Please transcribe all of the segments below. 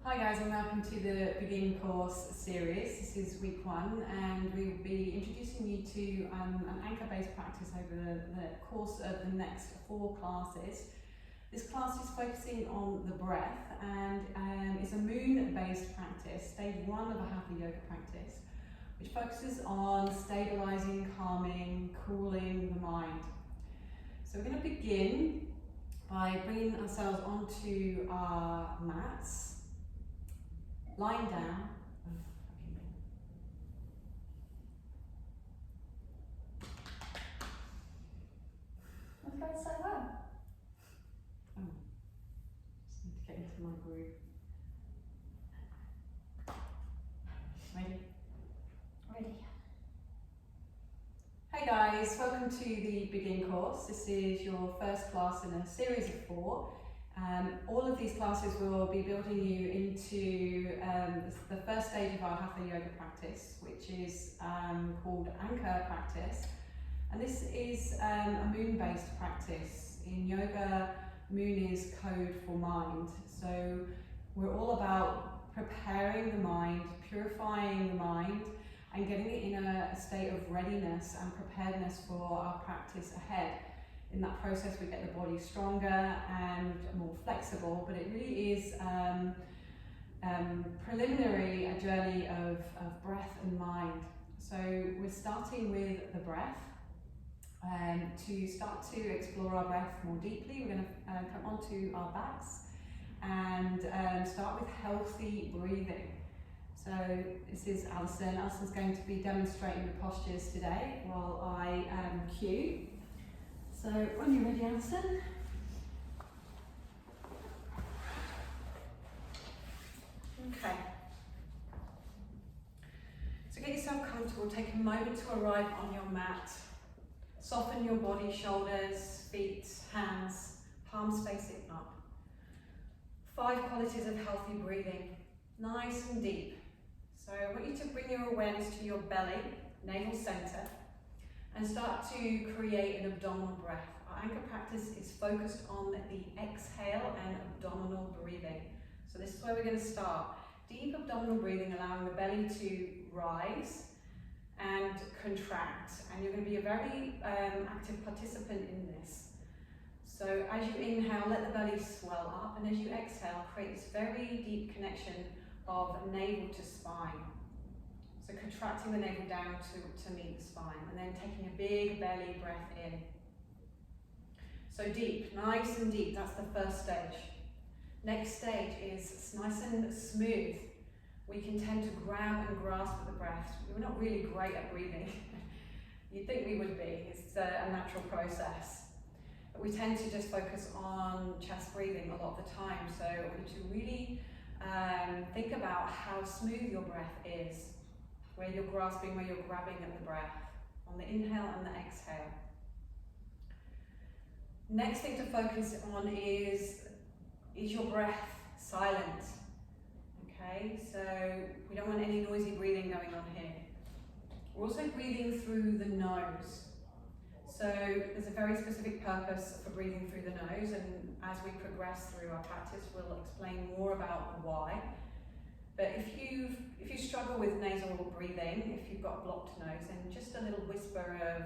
Hi guys, and welcome to the Begin Course series. This is week 1 and we will be introducing you to an anchor-based practice over the course of the next 4 classes. This class is focusing on the breath and is a moon-based practice, stage 1 of a Hatha Yoga practice, which focuses on stabilising, calming, cooling the mind. So we're going to begin by bringing ourselves onto our mats, lying down. That's going so well. Oh, just need to get into my groove. Ready? Ready. Hey guys, welcome to the Begin course. This is your first class in a series of 4. All of these classes will be building you into the first stage of our Hatha Yoga practice, which is called Anchor practice. And this is a moon-based practice. In yoga, moon is code for mind. So we're all about preparing the mind, purifying the mind, and getting it in a state of readiness and preparedness for our practice ahead. In that process, we get the body stronger and more flexible, but it really is preliminary a journey of breath and mind. So we're starting with the breath. To start to explore our breath more deeply, we're going to come onto our backs and start with healthy breathing. So this is Alison. Alison's going to be demonstrating the postures today while I cue. So when you're ready, Alison. Okay. So get yourself comfortable. Take a moment to arrive on your mat. Soften your body, shoulders, feet, hands, palms facing up. 5 qualities of healthy breathing. Nice and deep. So I want you to bring your awareness to your belly, navel center, and start to create an abdominal breath. Our anchor practice is focused on the exhale and abdominal breathing. So this is where we're going to start. Deep abdominal breathing, allowing the belly to rise and contract. And you're going to be a very active participant in this. So as you inhale, let the belly swell up, and as you exhale, create this very deep connection of navel to spine. So contracting the navel down to meet the spine, and then taking a big belly breath in. So deep, nice and deep, that's the first stage. Next stage is nice and smooth. We can tend to grab and grasp at the breath. We're not really great at breathing. You'd think we would be, it's a natural process. But we tend to just focus on chest breathing a lot of the time, so I want you to really think about how smooth your breath is. Where you're grasping, where you're grabbing at the breath, on the inhale and the exhale. Next thing to focus on is your breath silent? Okay, so we don't want any noisy breathing going on here. We're also breathing through the nose. So there's a very specific purpose for breathing through the nose, and as we progress through our practice, we'll explain more about why. But if you struggle with nasal breathing, if you've got a blocked nose, then just a little whisper of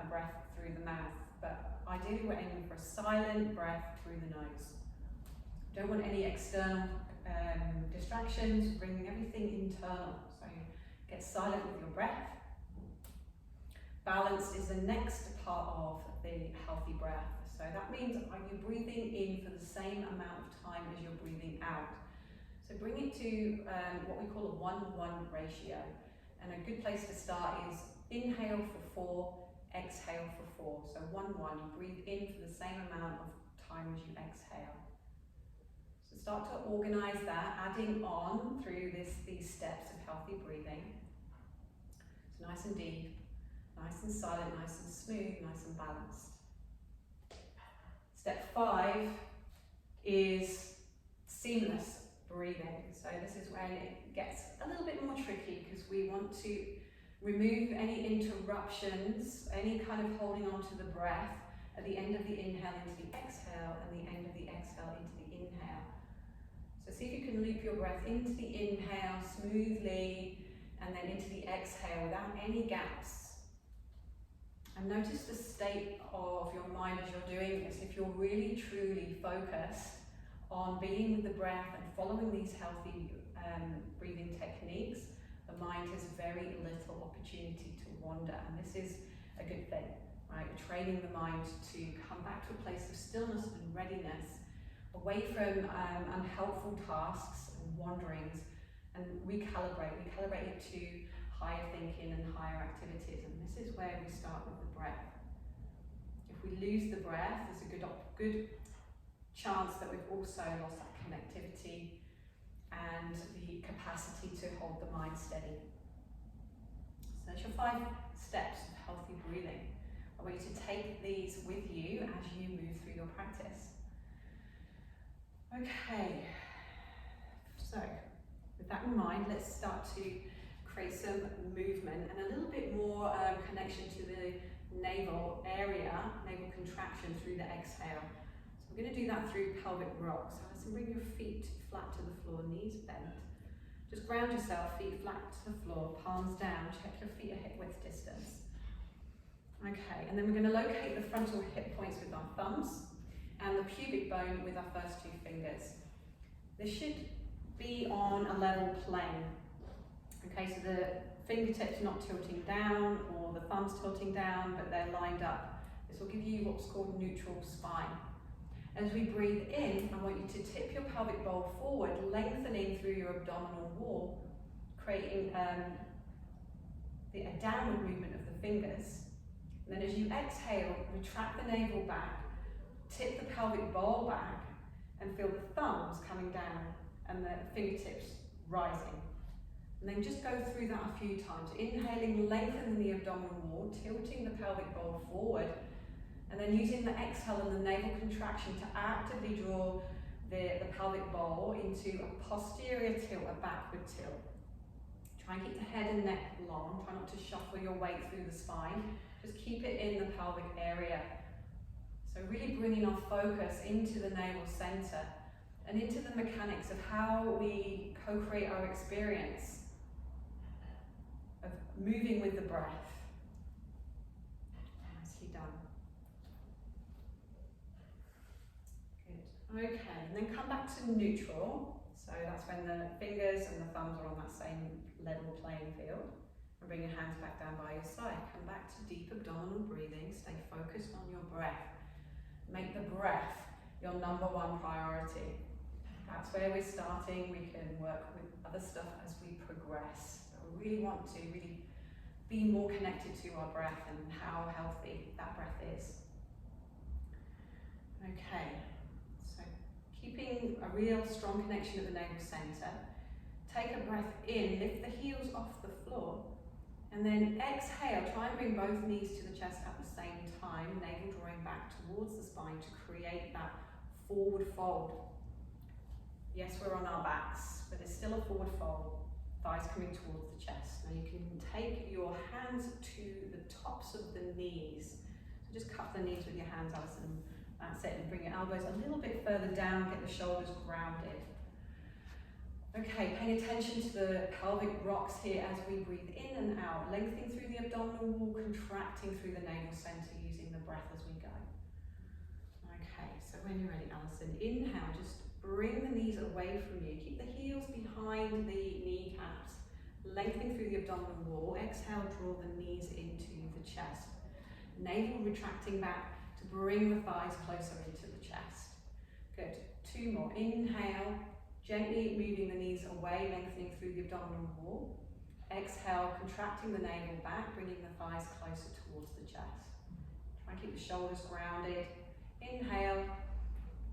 a breath through the mouth. But ideally we're aiming for a silent breath through the nose. Don't want any external distractions, bringing everything internal. So get silent with your breath. Balance is the next part of the healthy breath. So that means are you breathing in for the same amount of time as you're breathing out? So bring it to what we call a 1-1 ratio. And a good place to start is inhale for 4, exhale for 4. So 1-1, you breathe in for the same amount of time as you exhale. So start to organize that, adding on through these steps of healthy breathing. So nice and deep, nice and silent, nice and smooth, nice and balanced. Step 5 is seamless breathing. So this is when it gets a little bit more tricky because we want to remove any interruptions, any kind of holding on to the breath at the end of the inhale into the exhale and the end of the see if you can loop your breath into the inhale smoothly and then into the exhale without any gaps. And notice the state of your mind as you're doing this. If you're really truly focused on being with the breath and following these healthy breathing techniques, the mind has very little opportunity to wander, and this is a good thing, right? You're training the mind to come back to a place of stillness and readiness, away from unhelpful tasks and wanderings, and recalibrate it to higher thinking and higher activities. And this is where we start with the breath. If we lose the breath, there's a good chance that we've also lost that connectivity and the capacity to hold the mind steady. So that's your 5 steps of healthy breathing. I want you to take these with you as you move through your practice. Okay, so with that in mind, let's start to create some movement and a little bit more connection to the navel area, navel contraction through the exhale. So we're going to do that through pelvic rocks. So bring your feet flat to the floor, knees bent. Just ground yourself, feet flat to the floor, palms down, check your feet at hip width distance. Okay, and then we're going to locate the frontal hip points with our thumbs and the pubic bone with our first 2 fingers. This should be on a level plane. Okay, so the fingertips not tilting down or the thumbs tilting down, but they're lined up. This will give you what's called neutral spine. As we breathe in, I want you to tip your pelvic bowl forward, lengthening through your abdominal wall, creating a downward movement of the fingers. And then as you exhale, retract the navel back, tip the pelvic bowl back, and feel the thumbs coming down and the fingertips rising. And then just go through that a few times. Inhaling, lengthening the abdominal wall, tilting the pelvic bowl forward, and then using the exhale and the navel contraction to actively draw the pelvic bowl into a posterior tilt, a backward tilt. Try and keep the head and neck long. Try not to shuffle your weight through the spine. Just keep it in the pelvic area. So really bringing our focus into the navel center and into the mechanics of how we co-create our experience of moving with the breath. Nicely done. Good. Okay, and then come back to neutral. So that's when the fingers and the thumbs are on that same level playing field. And bring your hands back down by your side. Come back to deep abdominal breathing. Stay focused on your breath. Make the breath your number 1 priority. That's where we're starting. We can work with other stuff as we progress. But we really want to be more connected to our breath and how healthy that breath is. Okay, so keeping a real strong connection at the navel center. Take a breath in, lift the heels off the floor, and then exhale. Try and bring both knees to the chest at the same time, navel drawing back towards the spine to create that forward fold. Yes, we're on our backs, but it's still a forward fold, thighs coming towards the chest. Now you can take your hands to the tops of the knees. So just cup the knees with your hands, Alison. That's it, and bring your elbows a little bit further down, get the shoulders grounded. Okay, paying attention to the pelvic rocks here as we breathe in and out, lengthening through the abdominal wall, contracting through the navel center, using the breath as we go. Okay, so when you're ready, Alison, inhale, just bring the knees away from you. Keep the heels behind the kneecaps, lengthening through the abdominal wall. Exhale, draw the knees into the chest. Navel retracting back to bring the thighs closer into the chest. Good, 2 more. Inhale, gently moving the knees away, lengthening through the abdominal wall. Exhale, contracting the navel back, bringing the thighs closer towards the chest. Try and keep the shoulders grounded. Inhale,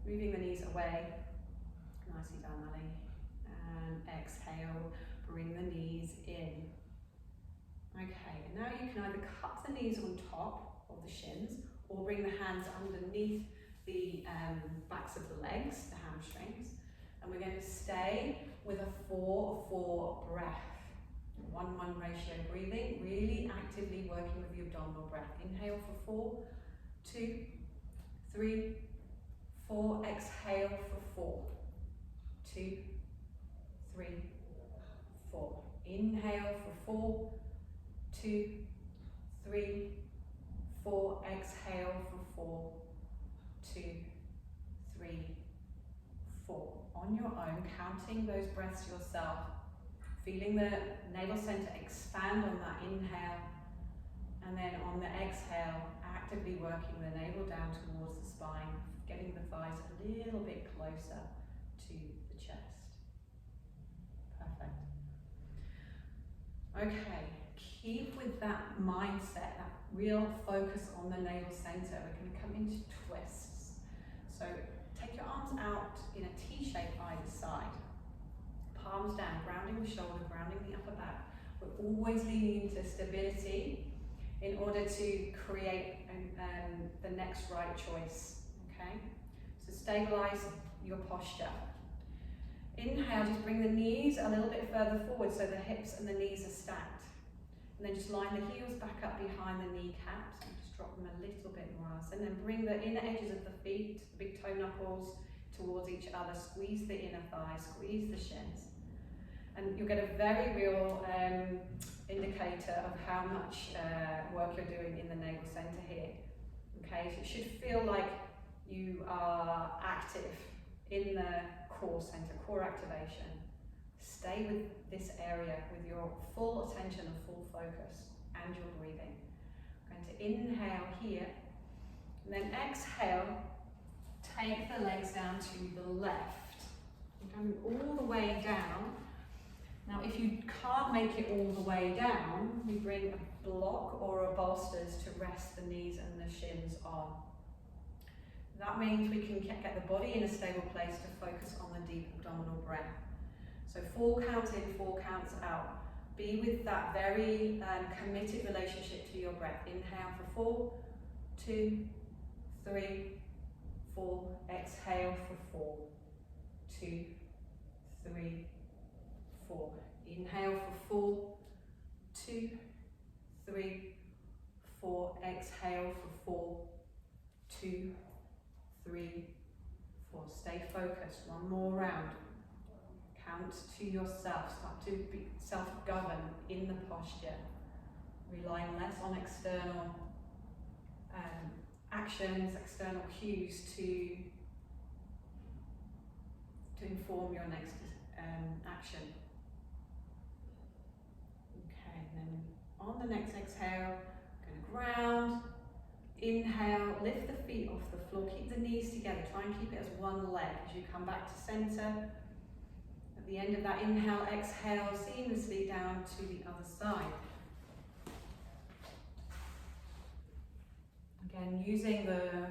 moving the knees away. Nicely done, Ali. And exhale, bring the knees in. Okay, and now you can either cup the knees on top of the shins or bring the hands underneath the backs of the legs, the hamstrings. And we're going to stay with a 4-4 breath. 1-1 ratio breathing, really actively working with the abdominal breath. Inhale for 4, 2, 3, 4. Exhale for 4, 2, 4, 2, 3, 4. Exhale for 4, 2, 3, 4. On your own, counting those breaths yourself, feeling the navel center expand on that inhale, and then on the exhale, actively working the navel down towards the spine, getting the thighs a little bit closer to the chest. Perfect. Okay, keep with that mindset, that real focus on the navel center. We're going to come into twists. So take your arms out in a T shape either side. Palms down, grounding the shoulder, grounding the upper back. We're always leaning into stability in order to create the next right choice, okay? So stabilize your posture. Inhale, just bring the knees a little bit further forward so the hips and the knees are stacked. And then just line the heels back up behind the kneecaps and just drop them a little bit more else. And then bring the inner edges of the feet, the big toe knuckles, towards each other. Squeeze the inner thighs, squeeze the shins. And you'll get a very real indicator of how much work you're doing in the navel center here. Okay, so it should feel like you are active in the core center, core activation. Stay with this area with your full attention and full focus and your breathing. I'm going to inhale here, and then exhale, take the legs down to the left. You're going all the way down. Now, if you can't make it all the way down, we bring a block or a bolsters to rest the knees and the shins on. That means we can get the body in a stable place to focus on the deep abdominal breath. So 4 counts in, 4 counts out. Be with that very committed relationship to your breath. Inhale for 4, 2, 3, 4. Exhale for 4, 2, 3, 4. Inhale for 4, 2, 3, 4. Exhale for 4, 2, 3, 4. Stay focused. One more round. Count to yourself. Start to be self-govern in the posture. Relying less on external actions, external cues to inform your next action. Okay, and then on the next exhale, going to ground. Inhale, lift the feet off the floor, keep the knees together, try and keep it as one leg as you come back to center. At the end of that inhale, exhale seamlessly down to the other side. Again, using the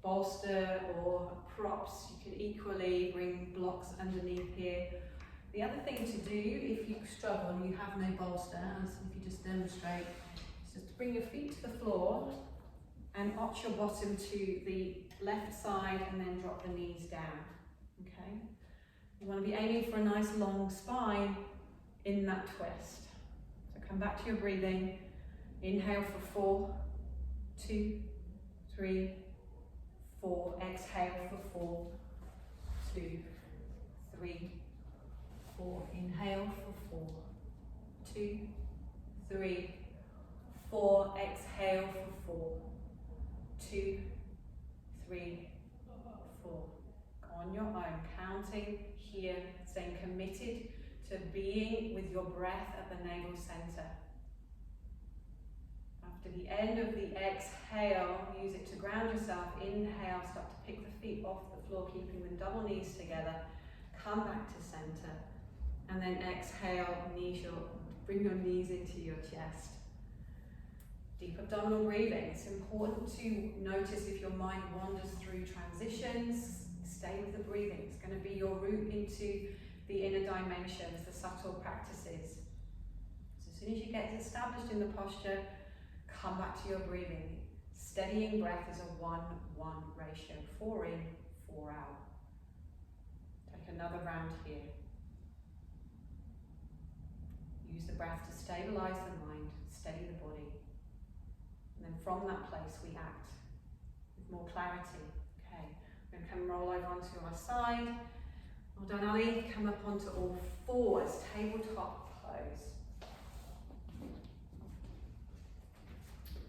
bolster or props, you can equally bring blocks underneath here. The other thing to do if you struggle and you have no bolster, as if you just demonstrate, is just bring your feet to the floor and arch your bottom to the left side and then drop the knees down, okay? You want to be aiming for a nice long spine in that twist. So come back to your breathing. Inhale for 4, 2, 3, 4. Exhale for 4, 2, 3, 4. Inhale for 4, 2, 3, 4. Exhale for 4, 2, 3, 4. On your own, counting here, staying committed to being with your breath at the navel center. After the end of the exhale, use it to ground yourself. Inhale, start to pick the feet off the floor, keeping the double knees together. Come back to center. And then exhale, bring your knees into your chest. Deep abdominal breathing. It's important to notice if your mind wanders through transitions. Stay with the breathing. It's going to be your route into the inner dimensions, the subtle practices. So as soon as you get established in the posture, come back to your breathing. Steadying breath is a 1-1 ratio. 4 in, 4 out. Take another round here. Use the breath to stabilize the mind, steady the body. And then from that place we act with more clarity. Okay, we're going to come roll over onto our side. Well done, Ali. Come up onto all fours, tabletop pose.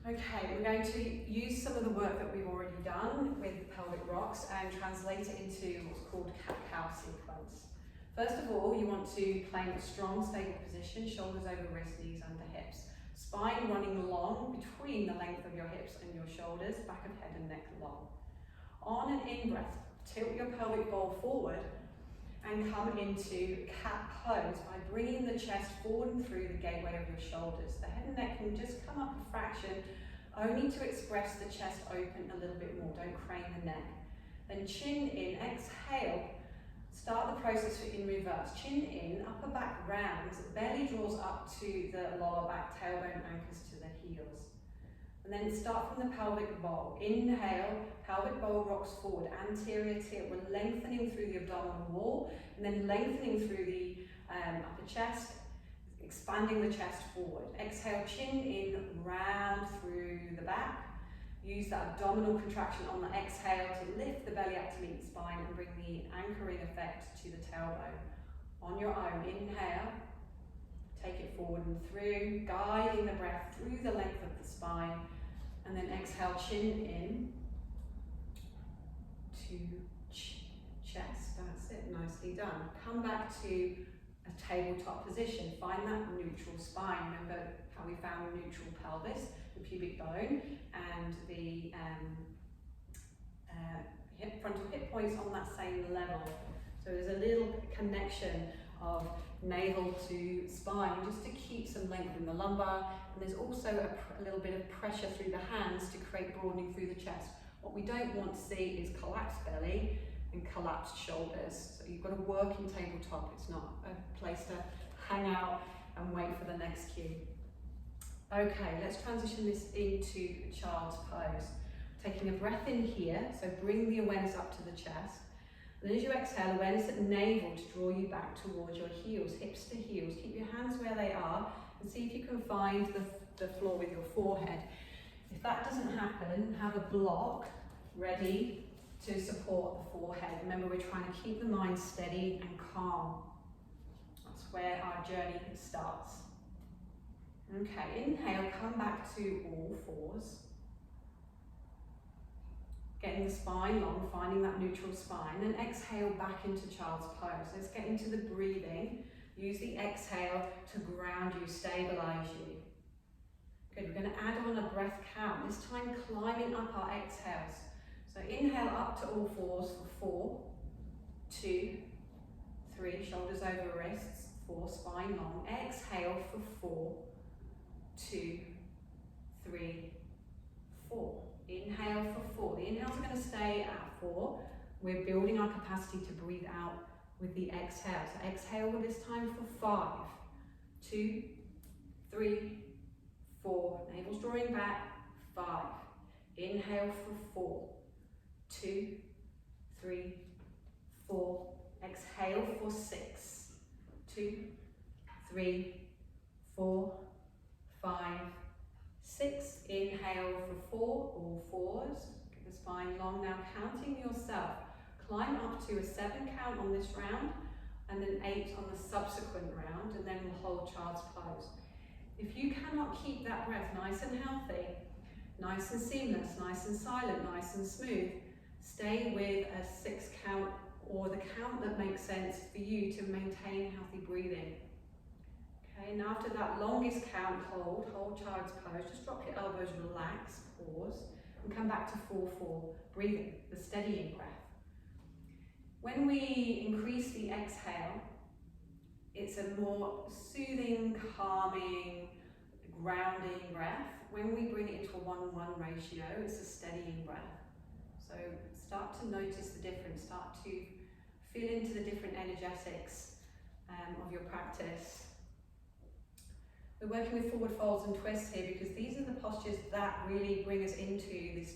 Okay, we're going to use some of the work that we've already done with pelvic rocks and translate it into what's called cat-cow sequence. First of all, you want to claim a strong, stable position, shoulders over wrists, knees under hips. Spine running long between the length of your hips and your shoulders, back of head and neck long. On an in-breath, tilt your pelvic bowl forward and come into cat pose by bringing the chest forward and through the gateway of your shoulders. The head and neck can just come up a fraction, only to express the chest open a little bit more. Don't crane the neck. Then chin in, exhale. Start the process in reverse. Chin in, upper back rounds, belly draws up to the lower back, tailbone anchors to the heels. And then start from the pelvic bowl. Inhale, pelvic bowl rocks forward, anterior tilt. We're lengthening through the abdominal wall and then lengthening through the upper chest, expanding the chest forward. Exhale, chin in, round through the back. Use that abdominal contraction on the exhale to lift the belly up to meet the spine and bring the anchoring effect to the tailbone. On your own, inhale, take it forward and through, guiding the breath through the length of the spine. And then exhale, chin in to chest. That's it, nicely done. Come back to a tabletop position. Find that neutral spine. Remember how we found neutral pelvis, the pubic bone, and the frontal hip points on that same level. So there's a little connection of navel to spine just to keep some length in the lumbar, and there's also a little bit of pressure through the hands to create broadening through the chest. What we don't want to see is collapsed belly and collapsed shoulders. So you've got to work in tabletop. It's not a place to hang out and wait for the next cue. Okay, let's transition this into child's pose. Taking a breath in here, so bring the awareness up to the chest. And as you exhale, awareness at navel to draw you back towards your heels, hips to heels. Keep your hands where they are and see if you can find the floor with your forehead. If that doesn't happen, have a block ready to support the forehead. Remember, we're trying to keep the mind steady and calm. That's where our journey starts. Okay, inhale, come back to all fours. Getting the spine long, finding that neutral spine, then exhale back into child's pose. Let's get into the breathing. Use the exhale to ground you, stabilize you. Good, we're going to add on a breath count, this time climbing up our exhales. So inhale up to all fours for 4, 2, 3, shoulders over wrists, 4, spine long. Exhale for 4, 2, 3, 4. Inhale for 4. The inhales are going to stay at 4. We're building our capacity to breathe out with the exhale. So exhale with this time for 5, 2, 3, 4. Navel's drawing back. 5. Inhale for 4, 2, 3, 4. Exhale for 6, 2, 3, 4, 5, 6. Inhale for 4, all fours. Get the spine long. Now counting yourself. Climb up to a 7 count on this round and then 8 on the subsequent round, and then we'll hold child's pose. If you cannot keep that breath nice and healthy, nice and seamless, nice and silent, nice and smooth, stay with a 6 count or the count that makes sense for you to maintain healthy breathing. Okay, and after that longest count, hold child's pose. Just drop your elbows, relax, pause, and come back to 4-4, breathing, the steadying breath. When we increase the exhale, it's a more soothing, calming, grounding breath. When we bring it into a 1-1 ratio, it's a steadying breath. So start to notice the difference, start to feel into the different energetics of your practice. We're working with forward folds and twists here because these are the postures that really bring us into this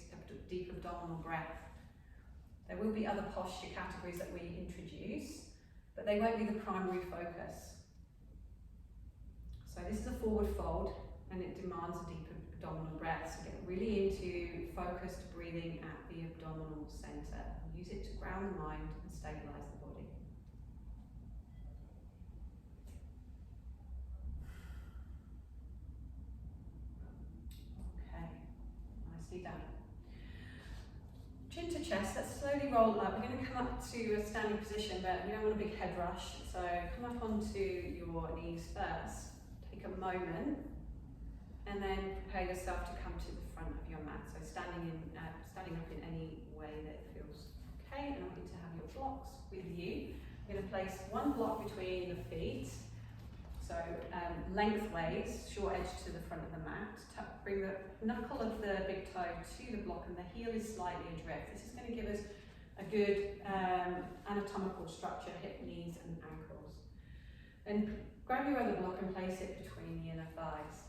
deep abdominal breath. There will be other posture categories that we introduce, but they won't be the primary focus. So this is a forward fold and it demands a deep abdominal breath. So get really into focused breathing at the abdominal center. Use it to ground the mind and stabilize the body. Okay. roll up. We're going to come up to a standing position, but we don't want a big head rush. So come up onto your knees first. Take a moment, and then prepare yourself to come to the front of your mat. So standing up in any way that feels okay. And I want you to have your blocks with you. We're going to place one block between the feet. So lengthways, short edge to the front of the mat. Bring the knuckle of the big toe to the block and the heel is slightly adrift. This is going to give us a good anatomical structure, hip, knees and ankles. And grab your other block and place it between the inner thighs.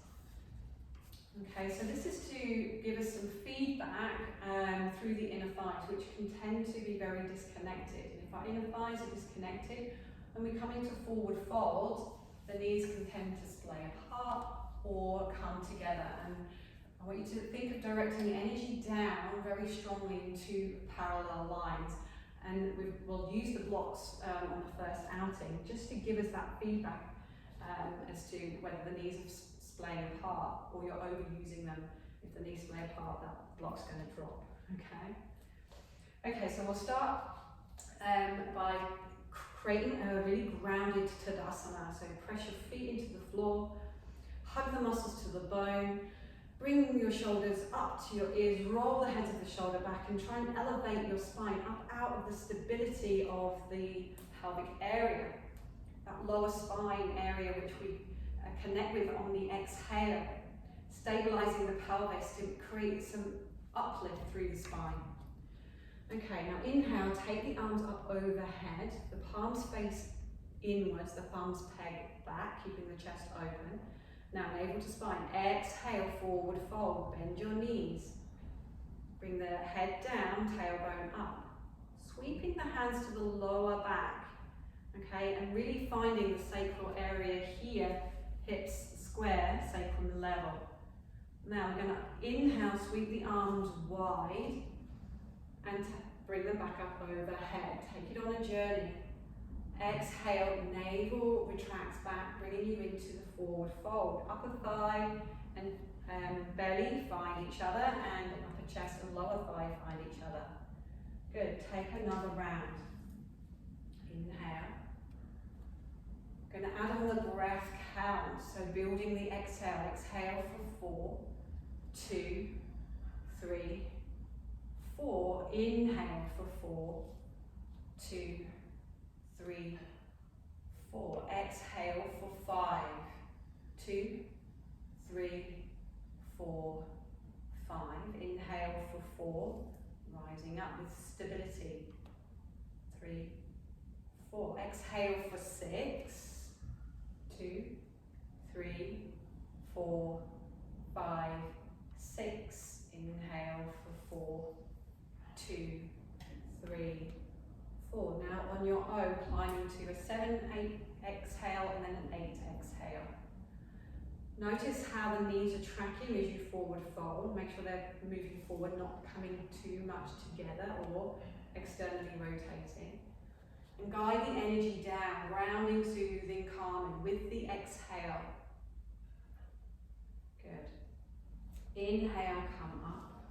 Okay, so this is to give us some feedback through the inner thighs, which can tend to be very disconnected. And if our inner thighs are disconnected, when we come into forward fold, the knees can tend to splay apart or come together. And I want you to think of directing the energy down very strongly into parallel lines. And we'll use the blocks on the first outing just to give us that feedback as to whether the knees are splaying apart or you're overusing them. If the knees splay apart, that block's going to drop. Okay, so we'll start by creating a really grounded Tadasana. So press your feet into the floor, hug the muscles to the bone, bring your shoulders up to your ears, roll the heads of the shoulder back and try and elevate your spine up out of the stability of the pelvic area. That lower spine area which we connect with on the exhale, stabilizing the pelvis to create some uplift through the spine. Okay, now inhale, take the arms up overhead, the palms face inwards, the thumbs peg back, keeping the chest open. Now navel to spine, exhale, forward fold, bend your knees. Bring the head down, tailbone up. Sweeping the hands to the lower back, okay, and really finding the sacral area here, hips square, sacrum level. Now we're going to inhale, sweep the arms wide, and bring them back up overhead. Take it on a journey. Exhale, navel retracts back, bringing you into the forward fold. Upper thigh and belly find each other, and upper chest and lower thigh find each other. Good, take another round. Inhale. Going to add on the breath count, so building the exhale. Exhale for 4, 2, 3, 4. Inhale for 4, 2, 3, 4. Exhale for 5, 2, 3, 4, 5. Inhale for 4, rising up with stability. 3, 4. Exhale for 6, 2, 3, 4, 5, 6. Inhale for 4, 2, 3, 4. Now on your own, climbing to a 7, 8 exhale and then an 8 exhale. Notice how the knees are tracking as you forward fold. Make sure they're moving forward, not coming too much together or externally rotating. And guide the energy down, grounding, soothing, calming with the exhale. Good. Inhale, come up.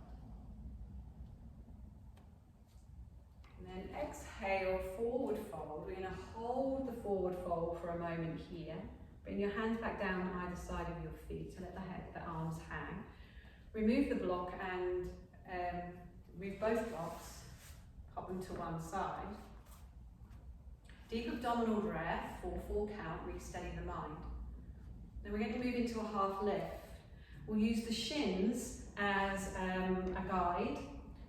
And then exhale, forward fold. We're going to hold the forward fold for a moment here. Bring your hands back down on either side of your feet and let the arms hang. Remove the block and move both blocks, pop them to one side. Deep abdominal breath for 4 count, re-steady the mind. Then we're going to move into a half lift. We'll use the shins as a guide.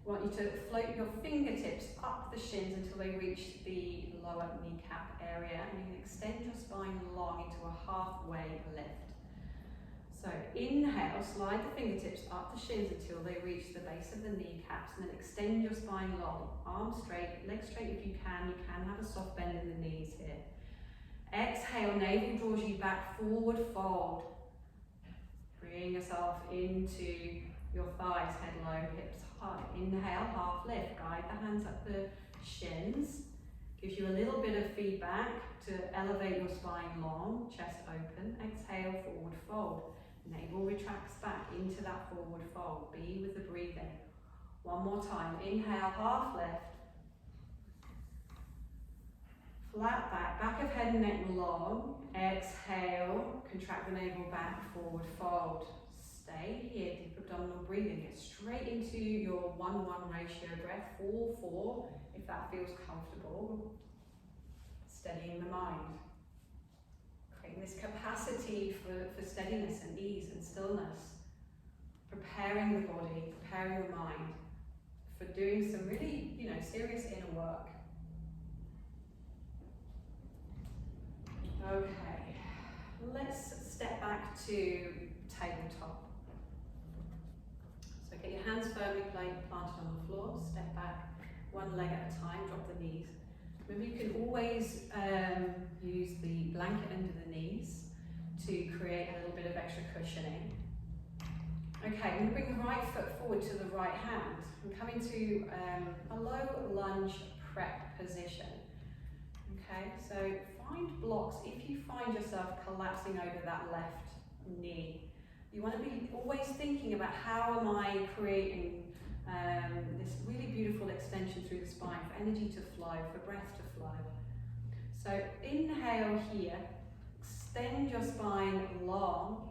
I want you to float your fingertips up the shins until they reach the lower kneecap area, and you can extend your spine long into a halfway lift. So inhale, slide the fingertips up the shins until they reach the base of the kneecaps, and then extend your spine long. Arms straight, legs straight if you can. You can have a soft bend in the knees here. Exhale, navel draws you back, forward fold. Bring yourself into your thighs, head low, hips high. Inhale, half lift. Guide the hands up the shins. Gives you a little bit of feedback to elevate your spine long, chest open. Exhale, forward fold. Navel retracts back into that forward fold. Be with the breathing. One more time. Inhale, half lift. Flat back, back of head and neck long. Exhale, contract the navel back, forward fold. Stay here, deep abdominal breathing. Get straight into your 1-1 ratio breath, 4-4, if that feels comfortable. Steadying the mind. Creating this capacity for steadiness and ease and stillness. Preparing the body, preparing the mind for doing some really, serious inner work. Okay, let's step back to tabletop. So get your hands firmly planted on the floor, step back one leg at a time, drop the knees. Maybe you can always use the blanket under the knees to create a little bit of extra cushioning. Okay, I'm going to bring the right foot forward to the right hand and come into a low lunge prep position. Okay, so find blocks. If you find yourself collapsing over that left knee, you want to be always thinking about how am I creating this really beautiful extension through the spine for energy to flow, for breath to flow. So inhale here, extend your spine long,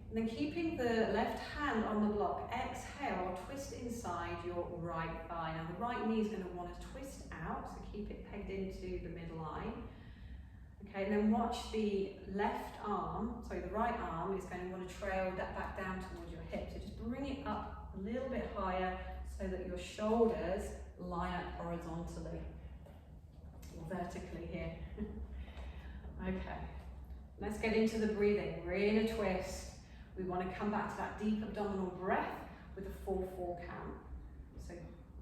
and then keeping the left hand on the block, exhale, twist inside your right thigh. Now the right knee is going to want to twist out, so keep it pegged into the midline. Okay, and then watch the right arm is going to want to trail that back down towards your hip. So just bring it up a little bit higher so that your shoulders line up horizontally or vertically here. Okay, let's get into the breathing. We're in a twist. We want to come back to that deep abdominal breath with a 4-4 count. So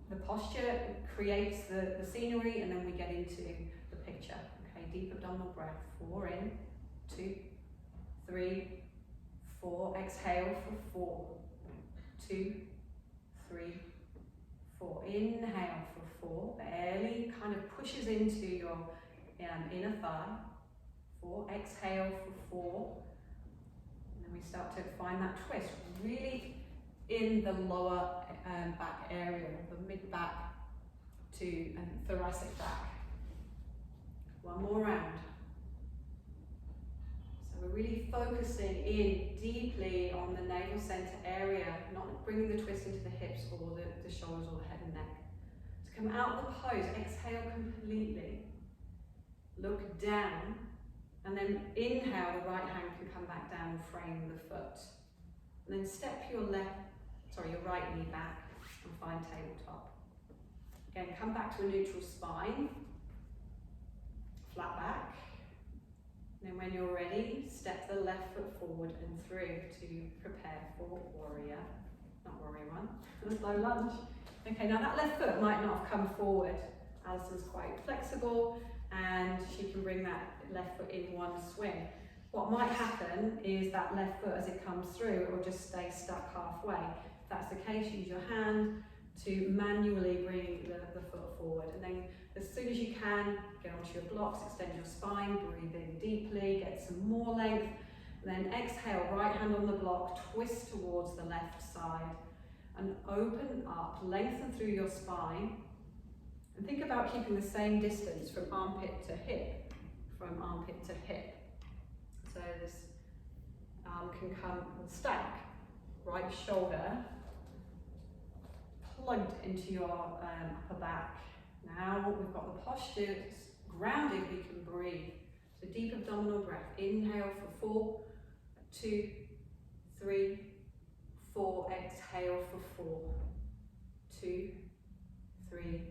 the posture creates the scenery, and then we get into the picture. Okay, deep abdominal breath. 4 in, 2, 3, 4. Exhale for 4, 2, 3, 4. Inhale for 4. Belly kind of pushes into your inner thigh. 4. Exhale for 4. We start to find that twist really in the lower back area, the mid back to thoracic back. One more round. So we're really focusing in deeply on the navel center area, not bringing the twist into the hips or the shoulders or the head and neck. To come out of the pose, exhale completely. Look down. And then inhale, the right hand can come back down and frame the foot. And then step your right knee back and find tabletop. Again, come back to a neutral spine, flat back. And then when you're ready, step the left foot forward and through to prepare for warrior, not warrior one, low lunge. Okay, now that left foot might not have come forward. Alison's quite flexible, and she can bring that left foot in one swing. What might happen is that left foot, as it comes through, it will just stay stuck halfway. If that's the case, use your hand to manually bring the foot forward. And then as soon as you can, get onto your blocks, extend your spine, breathe in deeply, get some more length. And then exhale, right hand on the block, twist towards the left side. And open up, lengthen through your spine. And think about keeping the same distance from armpit to hip, So this arm can come and stack, right shoulder plugged into your upper back. Now we've got the posture, it's grounded, we can breathe. So deep abdominal breath, inhale for 4, 2, 3, 4, exhale for 4, 2, 3,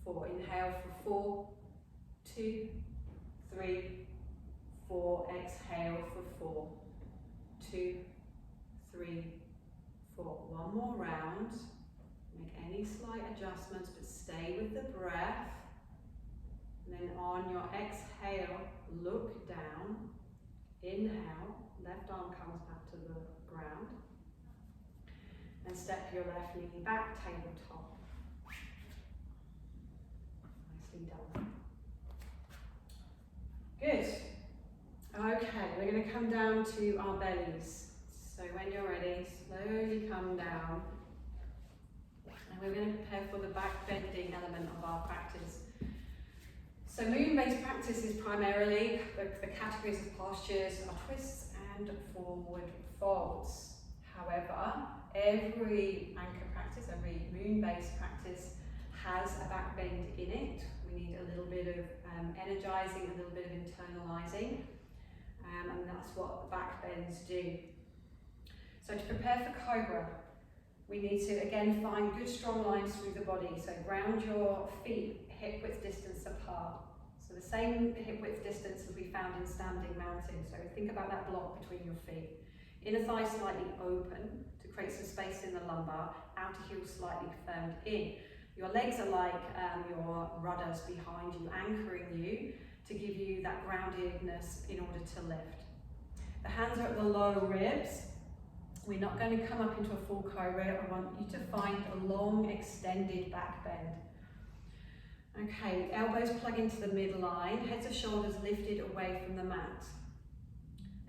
4. Inhale for 4, 2, 3, 4. Exhale for 4, 2, 3, 4. One more round. Make any slight adjustments, but stay with the breath. And then on your exhale, look down. Inhale, left arm comes back to the ground. And step your left knee back, tabletop. Nicely done. Good. Okay, we're going to come down to our bellies. So when you're ready, slowly come down. And we're going to prepare for the back bending element of our practice. So movement-based practice is primarily, the categories of postures are twists and forward folds. However, every anchor practice, every moon-based practice has a back bend in it. We need a little bit of energizing, a little bit of internalizing, and that's what the back bends do. So to prepare for Cobra, we need to again find good strong lines through the body. So ground your feet hip width distance apart. So the same hip width distance as we found in standing mountain. So think about that block between your feet. Inner thigh slightly open to create some space in the lumbar, outer heel slightly firmed in. Your legs are like your rudders behind you, anchoring you to give you that groundedness in order to lift. The hands are at the lower ribs. We're not going to come up into a full cobra. I want you to find a long extended back bend. Okay, elbows plug into the midline, heads and shoulders lifted away from the mat.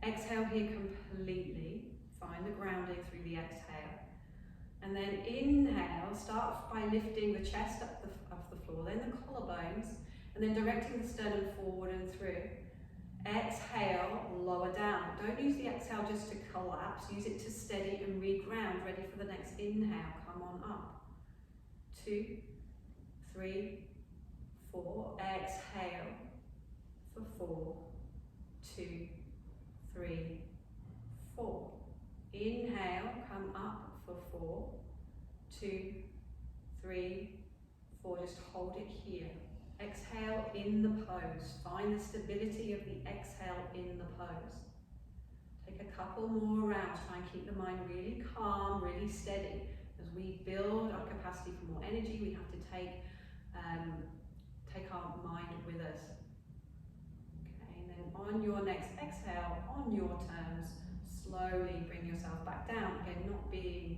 Exhale here completely. Find the grounding through the exhale. And then inhale, start by lifting the chest up the floor, then the collarbones, and then directing the sternum forward and through. Exhale, lower down. Don't use the exhale just to collapse, use it to steady and re-ground. Ready for the next inhale, come on up. 2, 3, 4. Exhale for 4, 2, 3, 4. Inhale, come up for 4, 2, 3, 4. Just hold it here. Exhale in the pose. Find the stability of the exhale in the pose. Take a couple more rounds. Try and keep the mind really calm, really steady. As we build our capacity for more energy, we have to take our mind with us. Okay, and then on your next exhale, on your terms, slowly bring yourself back down. Again, not being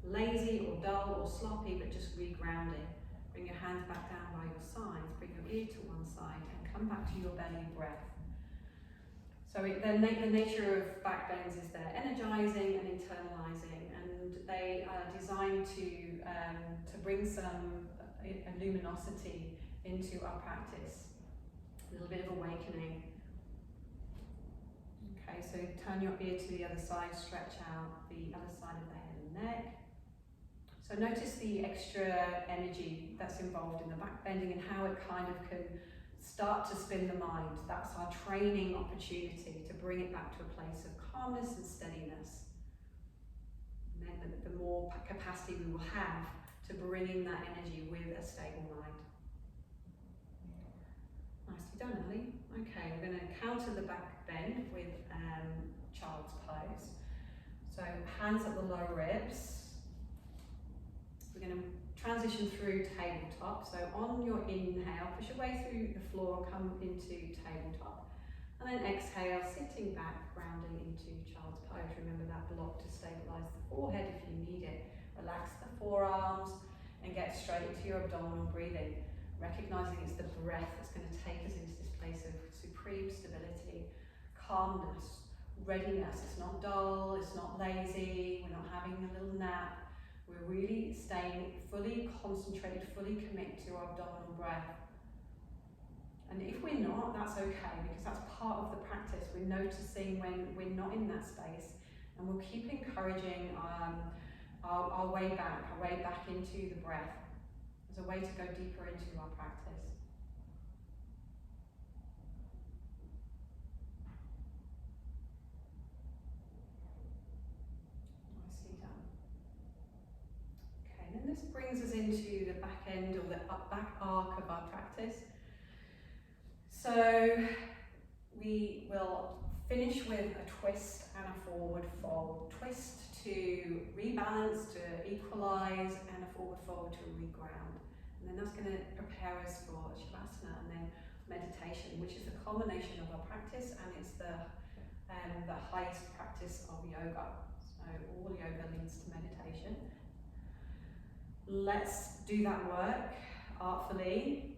lazy or dull or sloppy, but just re-grounding. Bring your hands back down by your sides, bring your ear to one side, and come back to your belly breath. So the nature of back bends is they're energizing and internalizing, and they are designed to bring some luminosity into our practice, a little bit of awakening. Okay, so turn your ear to the other side, stretch out the other side of the head and neck. So notice the extra energy that's involved in the back bending and how it kind of can start to spin the mind. That's our training opportunity to bring it back to a place of calmness and steadiness. And then the more capacity we will have to bring in that energy with a stable mind. Nicely done, Ali. Okay, we're going to counter the back bend with child's pose. So hands at the lower ribs. We're going to transition through tabletop. So on your inhale, push your way through the floor, come into tabletop. And then exhale, sitting back, grounding into child's pose. Remember that block to stabilize the forehead if you need it. Relax the forearms and get straight into your abdominal breathing. Recognizing it's the breath that's going to take us into this place of supreme stability, calmness, readiness. It's not dull, it's not lazy, we're not having a little nap. We're really staying fully concentrated, fully committed to our abdominal breath. And if we're not, that's okay, because that's part of the practice. We're noticing when we're not in that space, and we'll keep encouraging our way back into the breath as a way to go deeper into our practice. Nicely done. Okay, and then this brings us into the back end or the back arc of our practice. So we will finish with a twist and a forward fold. Twist to rebalance, to equalize, and a forward fold to reground. And then that's going to prepare us for Shavasana and then meditation, which is the culmination of our practice, and it's the highest practice of yoga. So all yoga leads to meditation. Let's do that work artfully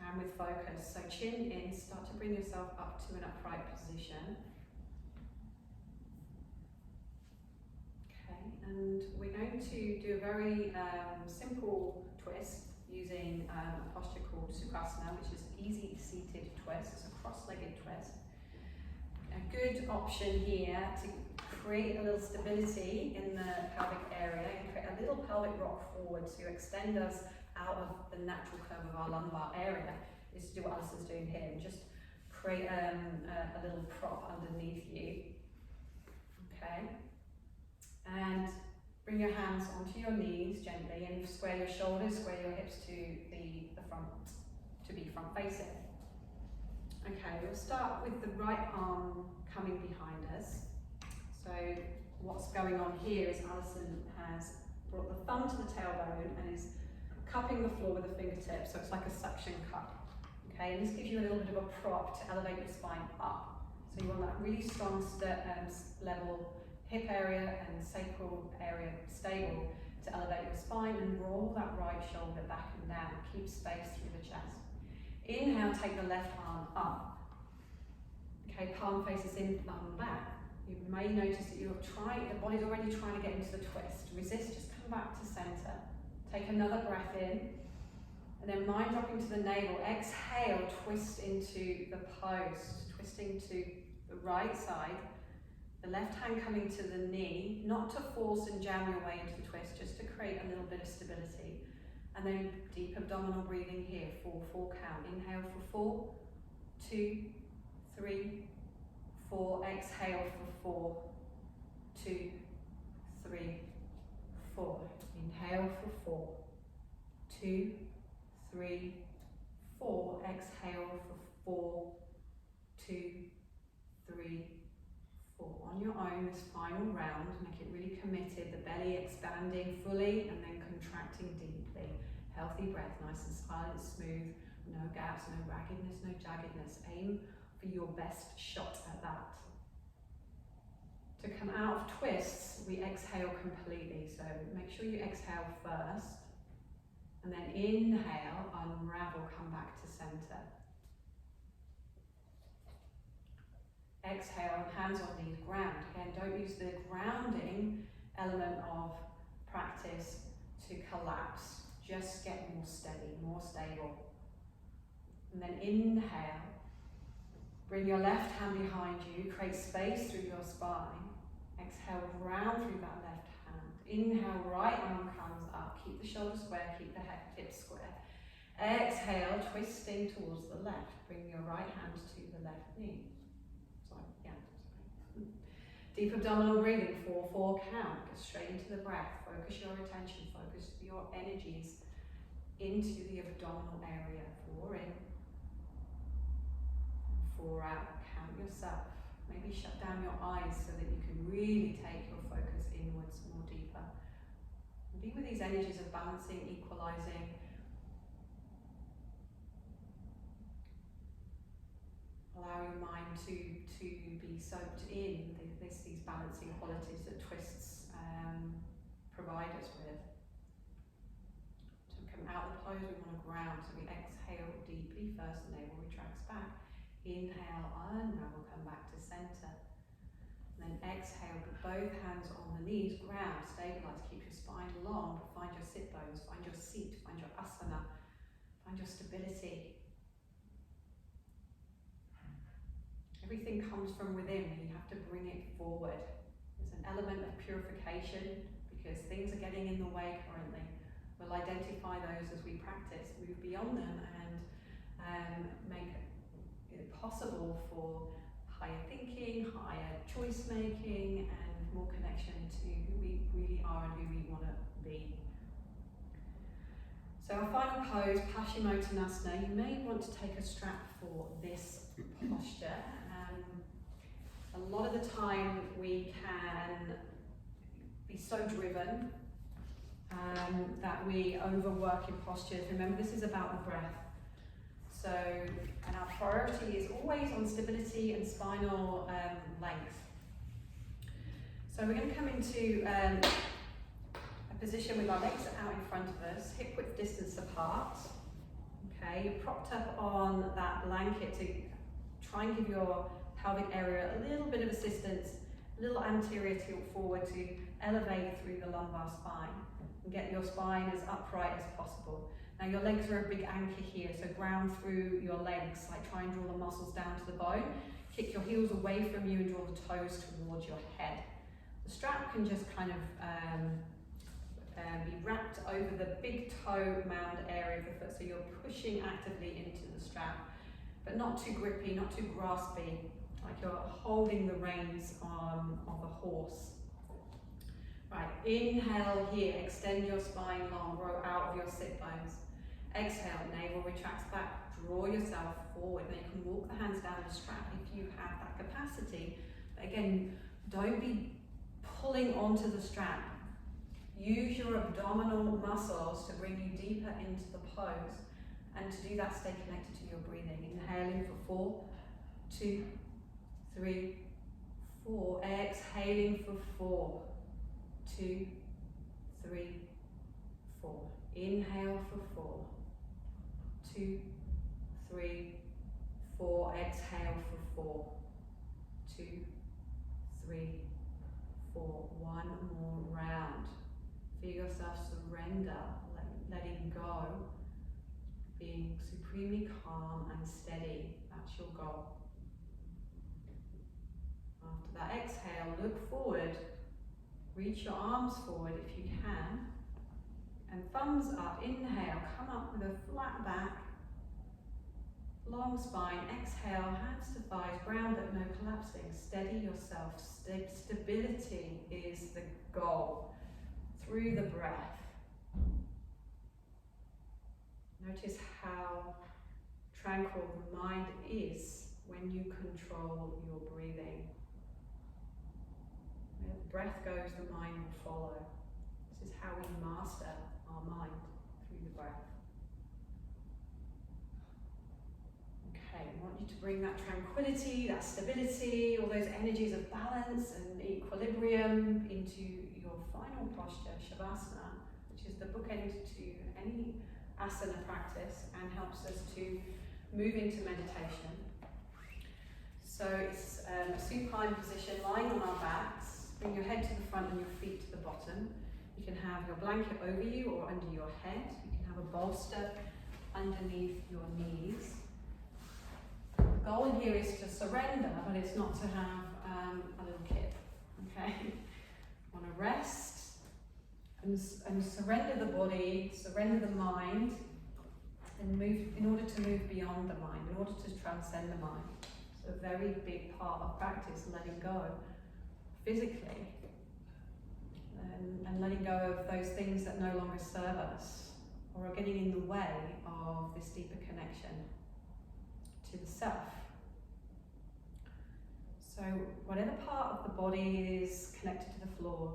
and with focus. So chin in, start to bring yourself up to an upright position. Okay, and we're going to do a very simple twist using a posture called Sukhasana, which is easy seated twist. It's a cross-legged twist. A good option here to create a little stability in the pelvic area and create a little pelvic rock forward to extend us out of the natural curve of our lumbar area is to do what Alison's doing here and just create a little prop underneath you. Okay, and bring your hands onto your knees gently and square your shoulders, square your hips to the front, to be front facing. Okay, we'll start with the right arm coming behind us. So what's going on here is Alison has brought the thumb to the tailbone and is cupping the floor with the fingertips, so it's like a suction cup. Okay, and this gives you a little bit of a prop to elevate your spine up. So you want that really strong level hip area and sacral area stable to elevate your spine and roll that right shoulder back and down. Keep space through the chest. Inhale, take the left arm up. Okay, palm faces in, thumb back. You may notice that you're trying, the body's already trying to get into the twist. Resist, just come back to center. Take another breath in, and then mind dropping to the navel. Exhale, twist into the post, twisting to the right side. The left hand coming to the knee, not to force and jam your way into the twist, just to create a little bit of stability. And then deep abdominal breathing here, 4-4 count. Inhale for 4, 2, 3, 4. Exhale for 4, 2, 3, 4. Inhale for 4, 2, 3, 4. Exhale for 4, 2, 3, 4. On your own, this final round, make it really committed, the belly expanding fully and then contracting deeply. Healthy breath, nice and silent, smooth, no gaps, no raggedness, no jaggedness. Aim for your best shot at that. To come out of twists, we exhale completely. So make sure you exhale first, and then inhale, unravel, come back to center. Exhale, hands on knees, ground. Again, don't use the grounding element of practice to collapse. Just get more steady, more stable. And then inhale. Bring your left hand behind you, create space through your spine. Exhale, round through that left hand. Inhale, right arm comes up. Keep the shoulders square, keep the hips square. Exhale, twisting towards the left. Bring your right hand to the left knee. Deep abdominal breathing, 4-4 count. Go straight into the breath. Focus your attention, focus your energies into the abdominal area. 4 in, 4 out. Count yourself. Maybe shut down your eyes so that you can really take your focus inwards more deeper. And be with these energies of balancing, equalizing. Allow your mind to be soaked in these balancing qualities that twists provide us with. To come out of the pose, we want to ground, so we exhale deeply first, the navel retracts back. Inhale, unravel, come back to center. And then exhale, put both hands on the knees, ground, stabilize, keep your spine long, but find your sit bones, find your seat, find your asana, find your stability. Everything comes from within, and you have to bring it forward. There's an element of purification because things are getting in the way currently. We'll identify those as we practice, move beyond them, and make it possible for higher thinking, higher choice making, and more connection to who we really are and who we want to be. So our final pose, Pashimotonasana. You may want to take a strap for this posture. A lot of the time we can be so driven that we overwork in postures. Remember, this is about the breath. So, and our priority is always on stability and spinal length. So we're going to come into a position with our legs out in front of us, hip width distance apart. Okay, you're propped up on that blanket to try and give your pelvic area a little bit of assistance, a little anterior tilt forward to elevate through the lumbar spine and get your spine as upright as possible. Now your legs are a big anchor here, so ground through your legs, like try and draw the muscles down to the bone. Kick your heels away from you and draw the toes towards your head. The strap can just kind of be wrapped over the big toe mound area of the foot, so you're pushing actively into the strap, but not too grippy, not too graspy, like you're holding the reins of a horse. Right, inhale here, extend your spine long, grow out of your sit bones. Exhale, navel retracts back, draw yourself forward. Now you can walk the hands down the strap if you have that capacity. But again, don't be pulling onto the strap. Use your abdominal muscles to bring you deeper into the pose. And to do that, stay connected to your breathing. Inhaling for 4, 2, 3, 4. Exhaling for 4, 2, 3, 4. Inhale for 4, 2, 3, 4. Exhale for 4, 2, 3, 4. One more round. Feel yourself surrender, letting go, being supremely calm and steady. That's your goal. After that exhale, look forward. Reach your arms forward if you can. And thumbs up. Inhale, come up with a flat back. Long spine. Exhale, hands to thighs, ground but no collapsing. Steady yourself. Stability is the goal. Through the breath. Notice how tranquil the mind is when you control your breathing. Where the breath goes, the mind will follow. This is how we master our mind, through the breath. Okay, I want you to bring that tranquility, that stability, all those energies of balance and equilibrium into your final posture, Shavasana, which is the bookend to any asana practice and helps us to move into meditation. So it's a supine position, lying on our backs. Bring your head to the front and your feet to the bottom. You can have your blanket over you or under your head. You can have a bolster underneath your knees. The goal here is to surrender, but it's not to have a little kid. Okay? Want to rest and surrender the body, surrender the mind, and move in order to move beyond the mind, in order to transcend the mind. It's a very big part of practice, letting go physically. And letting go of those things that no longer serve us or are getting in the way of this deeper connection to the self. So whatever part of the body is connected to the floor,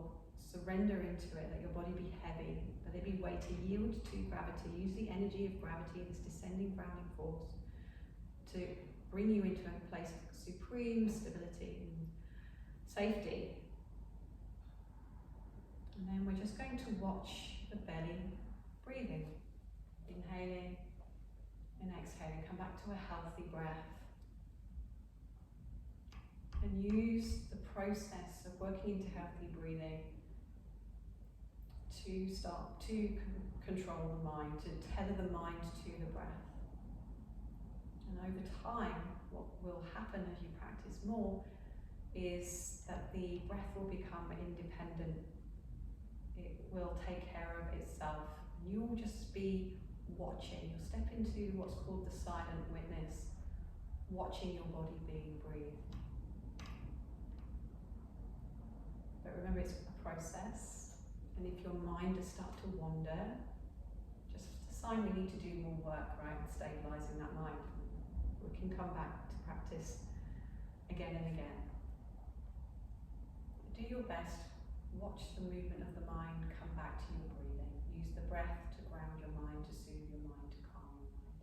surrender into it, let your body be heavy, let it be weighty, yield to gravity, use the energy of gravity, this descending grounding force, to bring you into a place of supreme stability and safety. And then we're just going to watch the belly breathing. Inhaling and exhaling. Come back to a healthy breath. And use the process of working into healthy breathing to start to control the mind, to tether the mind to the breath. And over time, what will happen as you practice more is that the breath will become independent. It will take care of itself. And you'll just be watching. You'll step into what's called the silent witness, watching your body being breathed. But remember, it's a process. And if your mind does start to wander, just a sign we need to do more work, right, with stabilizing that mind. We can come back to practice again and again. Do your best. Watch the movement of the mind come back to your breathing. Use the breath to ground your mind, to soothe your mind, to calm your mind.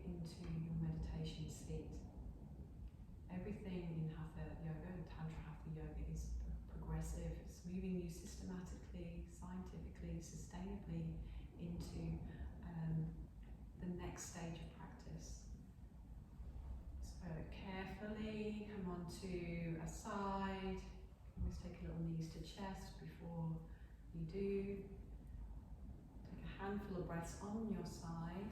into your meditation seat. Everything in Hatha Yoga and Tantra Hatha Yoga is progressive. It's moving you systematically, scientifically, sustainably into the next stage of practice. So carefully come onto a side. Always take a little knees to chest before you do. Take a handful of breaths on your side.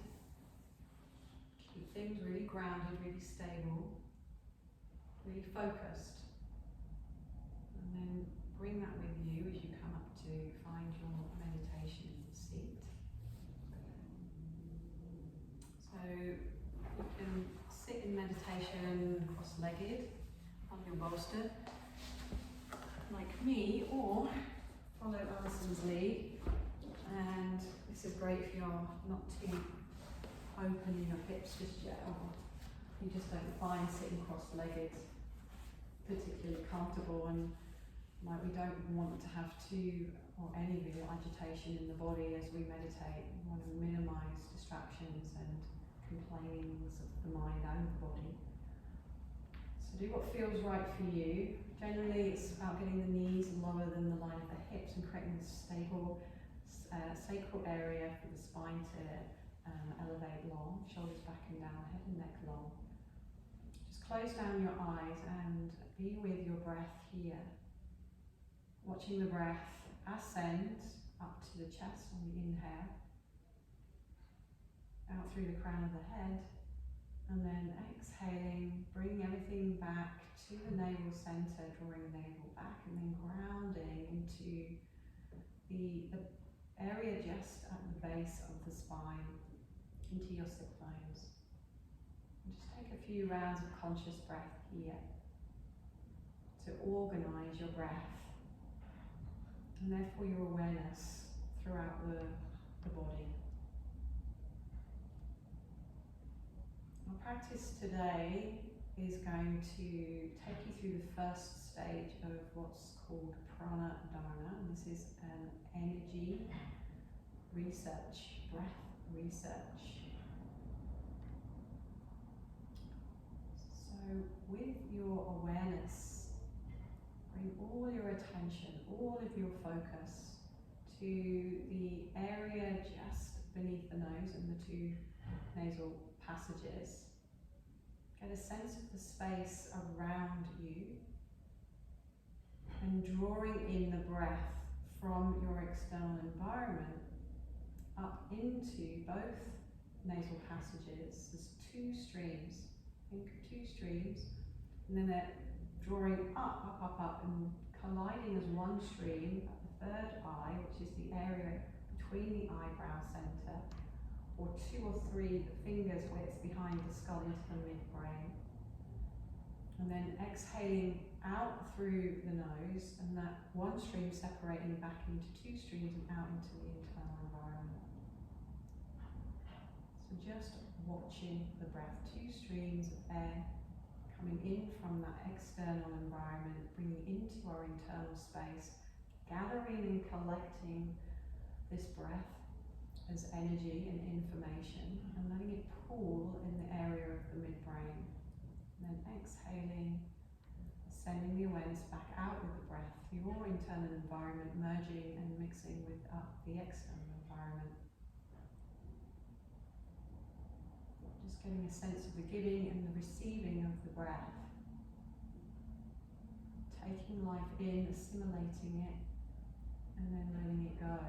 Keep things really grounded, really stable, really focused. And then bring that with you as you come up to find your meditation seat. So you can sit in meditation cross-legged on your bolster, like me, or follow Alison's lead. And this is great if you're not too open in your hips just yet, or you just don't find sitting cross-legged particularly comfortable, and like we don't want to have too or any real agitation in the body as we meditate. We want to minimize distractions and complainings of the mind and the body. So do what feels right for you. Generally it's about getting the knees lower than the line of the hips and creating a stable sacral area for the spine to elevate long, shoulders back and down, head and neck long. Just close down your eyes and be with your breath here. Watching the breath ascend up to the chest on the inhale, out through the crown of the head, and then exhaling, bringing everything back to the navel center, drawing the navel back and then grounding into the area just at the base of the spine, into your sit bones. And just take a few rounds of conscious breath here to organize your breath and therefore your awareness throughout the body. Our practice today is going to take you through the first stage of what's called Prana Dharma, and this is an energy research, breath research. So with your awareness, bring all your attention, all of your focus to the area just beneath the nose and the two nasal passages. Get a sense of the space around you and drawing in the breath from your external environment up into both nasal passages. There's two streams. Think of two streams, and then they're drawing up, and colliding as one stream at the third eye, which is the area between the eyebrow center, or two or three fingers widths behind the skull into the midbrain. And then exhaling out through the nose, and that one stream separating back into two streams and out into the internal environment. So just watching the breath, two streams of air coming in from that external environment, bringing into our internal space, gathering and collecting this breath as energy and information, and letting it pool in the area of the midbrain. And then exhaling, sending the awareness back out with the breath, your internal environment merging and mixing with the external environment. Just getting a sense of the giving and the receiving of the breath. Taking life in, assimilating it, and then letting it go.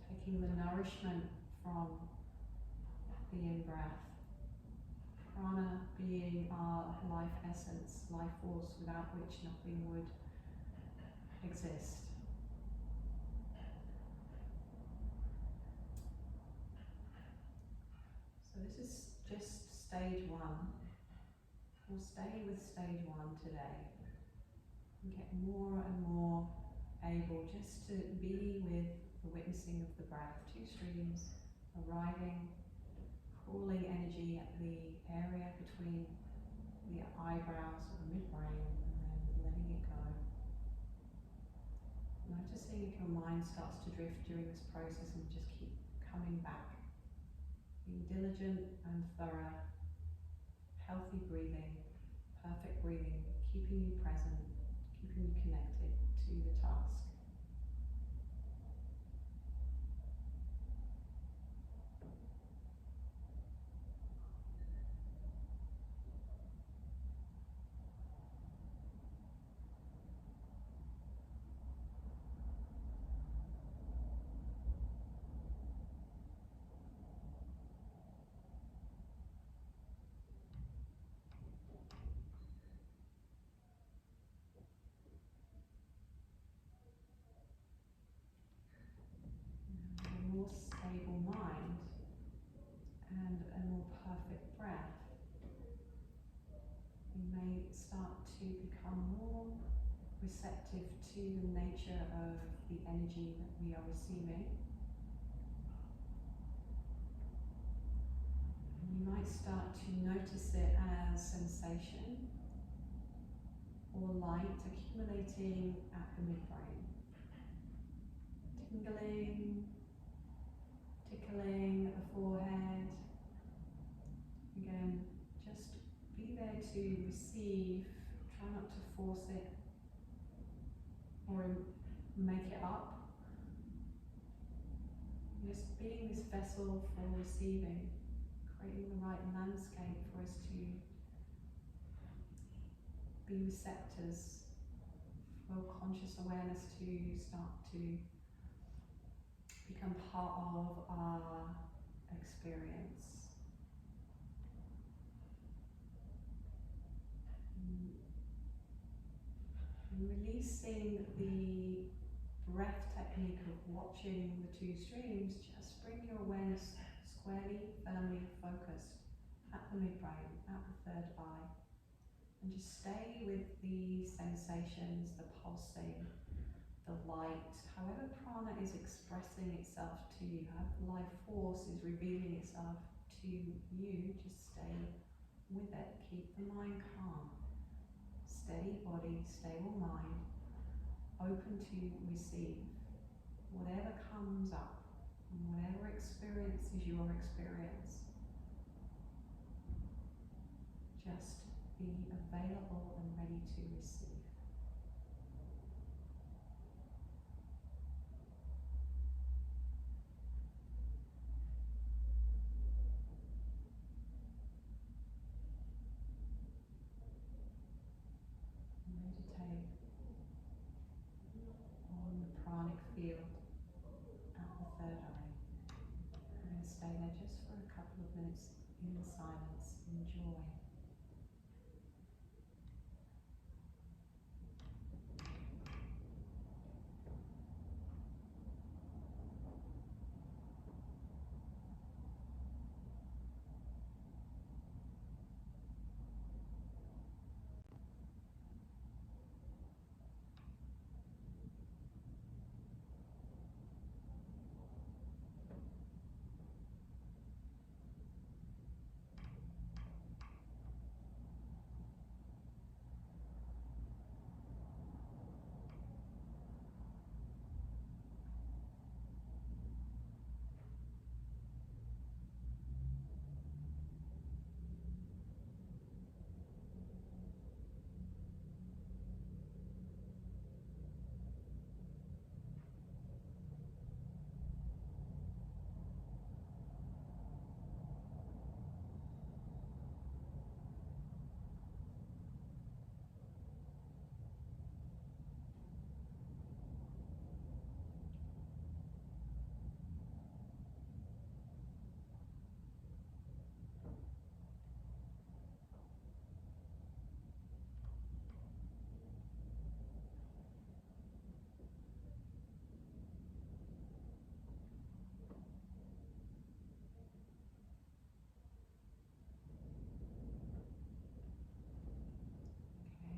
Taking the nourishment from the in-breath. Prana being our life essence, life force without which nothing would exist. So this is just stage one. We'll stay with stage one today and get more and more able just to be with the witnessing of the breath. Two streams arriving, cooling energy at the area between the eyebrows or the midbrain, and then letting it go. Noticing if your mind starts to drift during this process, and just keep coming back being diligent and thorough, healthy breathing, perfect breathing, keeping you present, keeping you connected to the task. A more stable mind and a more perfect breath, we may start to become more receptive to the nature of the energy that we are receiving. And you might start to notice it as sensation or light accumulating at the midbrain. Tingling, tickling at the forehead. Again, just be there to receive, try not to force it or make it up. Just being this vessel for receiving, creating the right landscape for us to be receptors, for conscious awareness to start to become part of our experience. And releasing the breath technique of watching the two streams, just bring your awareness squarely, firmly focused at the midbrain, at the third eye, and just stay with the sensations, the pulsing, the light, however prana is expressing itself to you, however life force is revealing itself to you, just stay with it. Keep the mind calm, steady body, stable mind, open to receive whatever comes up, and whatever experience is your experience. Just be available and ready to receive. Meditate on the pranic field at the third eye. I'm going to stay there just for a couple of minutes in silence. Enjoy.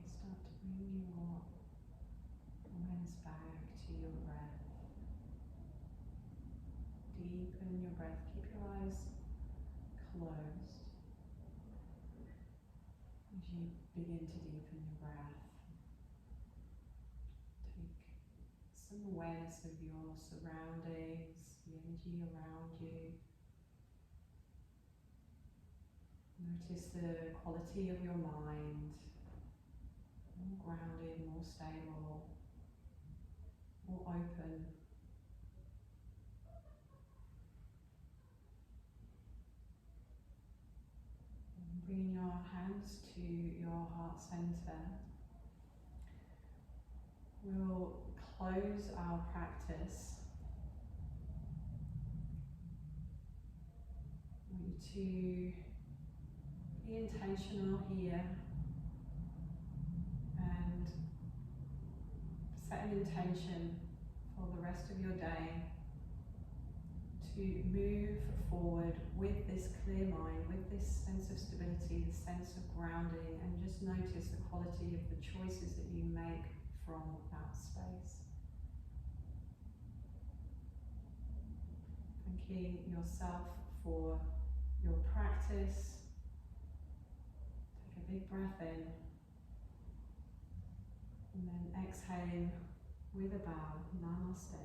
Start to bring your awareness back to your breath. Deepen your breath. Keep your eyes closed as you begin to deepen your breath. Take some awareness of your surroundings, the energy around you. Notice the quality of your mind, more grounded, more stable, more open. And bring your hands to your heart center. We'll close our practice. I want you to be intentional here and set an intention for the rest of your day to move forward with this clear mind, with this sense of stability, this sense of grounding, and just notice the quality of the choices that you make from that space. Thanking yourself for your practice. Take a big breath in and then exhaling with a bow. Namaste.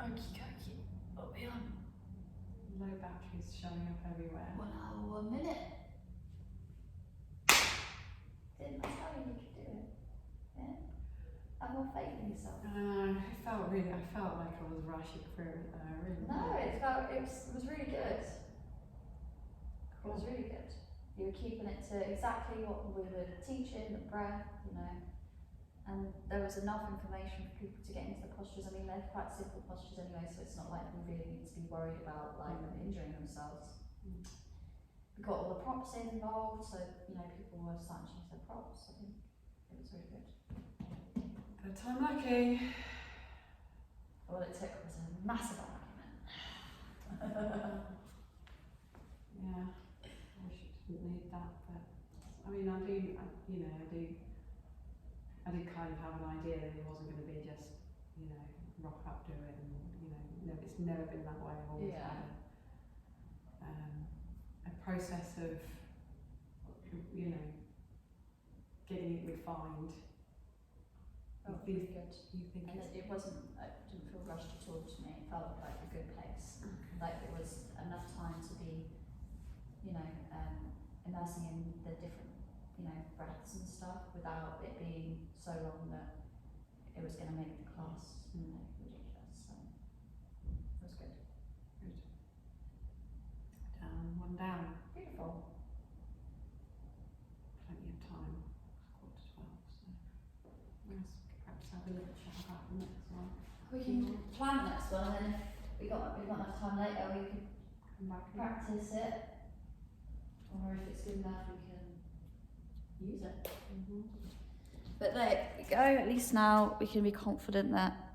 Okie dokie. What are we on? Low batteries showing up everywhere. 1 hour, 1 minute. Didn't I tell you could do it? Yeah? Have more faith in yourself. I felt like I was rushing through it there, really. No, it was really good. It was really good. You were keeping it to exactly what we were teaching, the breath, you know. And there was enough information for people to get into the postures. I mean, they're quite simple postures anyway, so it's not like we really need to be worried about like them injuring themselves. We got all the props involved, so you know people were starting to use their props. I think it was really good. Good time lucky. All it took was a massive argument. Yeah, I wish it didn't need that, but I mean, I did kind of have an idea that it wasn't going to be just, you know, rock up, do it, and it's never been that way. I've always had a process of, getting it refined. Oh, really good. You think And it didn't feel rushed at all to me. It felt like a good pace. Like it was enough time to be, immersing in the different, breaths and stuff without it being so long that it was going to make the class ridiculous. So it was good. Good. Down, one down. Beautiful. Plenty of time. It's 11:45, so yes, perhaps have a little chat about the next one. We can plan the next one, and then if we got enough time later, we can Come back and practice it, or if it's good enough, we can use it. But there we go. At least now we can be confident that